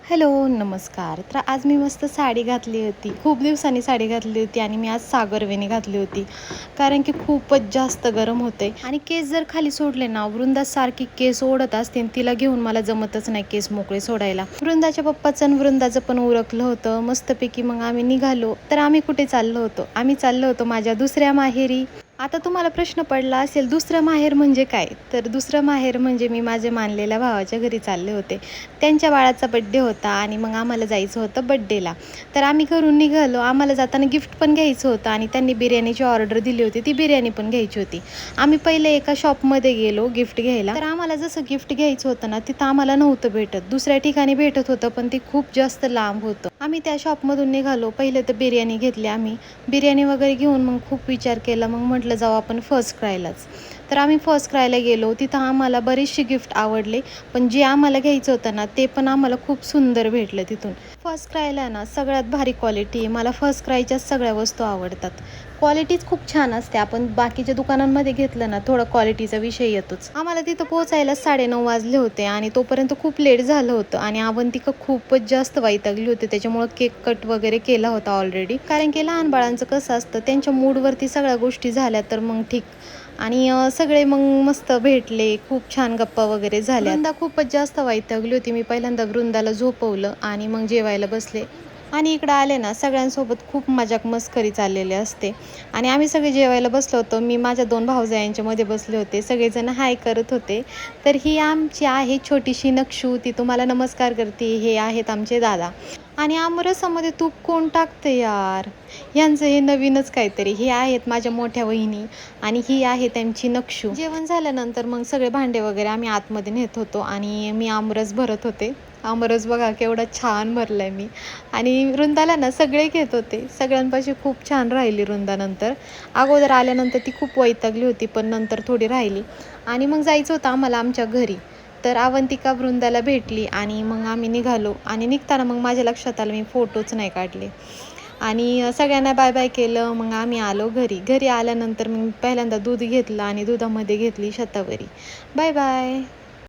Hello, नमस्कार. तर आज मी मस्त साडी घातली होती. खूप दिवसांनी साडी घातली होती आणि मी आज सागरवेणी घातली होती. कारण की खूपच जास्त गरम होते आणि केस जर खाली सोडले ना, वृंदासारखी केस ओढत असतील, तिला घेऊन मला जमतच नाही केस मोकळे सोडायला. वृंदाच्या पप्पाचं आणि वृंदाचं पण उरकलं होतं. मस्तपैकी मग आम्ही निघालो. तर आम्ही कुठे चाललो होतो? आम्ही चाललो होतो माझ्या दुसऱ्या माहेरी. आता तुम्हाला प्रश्न पडला असेल, दुसरं माहेर म्हणजे काय? तर दुसरं माहेर म्हणजे मी माझ्या मानलेल्या भावाच्या घरी चालले होते. त्यांच्या बाळाचा बड्डे होता आणि मग आम्हाला जायचं होतं बड्डेला. तर आम्ही घरून निघालो. आम्हाला जाताना गिफ्ट पण घ्यायचं होतं आणि त्यांनी बिर्याणीची ऑर्डर दिली होती. ती बिर्याणी पण घ्यायची होती. आम्ही पहिले एका शॉपमध्ये गेलो गिफ्ट घ्यायला. तर आम्हाला जसं गिफ्ट घ्यायचं होतं ना, तिथं आम्हाला नव्हतं भेटत. दुसऱ्या ठिकाणी भेटत होतं, पण ते खूप जास्त लांब होतं. आम्ही त्या शॉपमधून निघालो. पहिले तर बिर्याणी घेतली आम्ही. बिर्याणी वगैरे घेऊन मग खूप विचार केला. मग म्हटलं जाऊ आपण फर्स्ट क्रायलाच. तर आम्ही फर्स्ट क्रायला गेलो. तिथं आम्हाला बरेचसे गिफ्ट आवडले. पण जे आम्हाला घ्यायचं होतं ना, ते पण आम्हाला खूप सुंदर भेटलं तिथून. फर्स्ट क्रायला ना सगळ्यात भारी क्वालिटी आहे. मला फर्स्ट क्रायच्याच सगळ्या वस्तू आवडतात. क्वालिटीच खूप छान असते. आपण बाकीच्या दुकानांमध्ये घेतलं ना, थोडा क्वालिटीचा विषय येतोच. आम्हाला तिथं पोहोचायला 9:30 वाजले होते आणि तोपर्यंत खूप लेट झालं होतं आणि अवंतिका खूपच जास्त वैतागली होती. त्याच्यामुळं केक कट वगैरे केला होता ऑलरेडी. कारण की लहान बाळांचं कसं असतं, त्यांच्या मूडवरती सगळ्या गोष्टी झाल्या तर मग ठीक. आणि सगळे मग मस्त भेटले, खूप छान गप्पा वगैरे झाल्या. वृंदा खूपच जास्त वैतागली होती. मी पहिल्यांदा वृंदाला झोपवलं आणि मग जेवायला बसले. आणि इकडं आले ना, सगळ्यांसोबत खूप मजाक मस्करी चाललेली असते. आणि आम्ही सगळे जेवायला बसलो होतो. मी माझ्या 2 भावजायांच्यामध्ये बसले होते. सगळेजण हाय करत होते. तर ही आमची आहे छोटीशी नक्षू, ती तुम्हाला नमस्कार करते. हे आहेत आमचे दादा. आणि आमरसामध्ये तूप कोण टाकतं यार? ह्यांचं हे नवीनच काहीतरी. हे आहेत माझ्या मोठ्या वहिनी आणि ही आहे त्यांची नक्षू. जेवण झाल्यानंतर मग सगळे भांडे वगैरे आम्ही आतमध्ये नेत होतो आणि मी आमरस भरत होते. आमरस बघा केवढा छान भरलाय मी. आणि वृंदाला ना सगळे घेत होते. सगळ्यांपाशी खूप छान राहिली वृंदा नंतर. अगोदर आल्यानंतर ती खूप वैतागली होती, पण नंतर थोडी राहिली. आणि मग जायचं होतं आम्हाला आमच्या घरी. तर अवंतिका वृंदाला भेटली आणि मग आम्ही निघालो. आणि निघताना मग माझ्या लक्षात आलं मी फोटोच नाही काढले. आणि सगळ्यांना बाय बाय केलं. मग आम्ही आलो घरी. घरी आल्यानंतर मी पहिल्यांदा दूध घेतलं आणि दुधामध्ये घेतली शतावरी. Bye bye.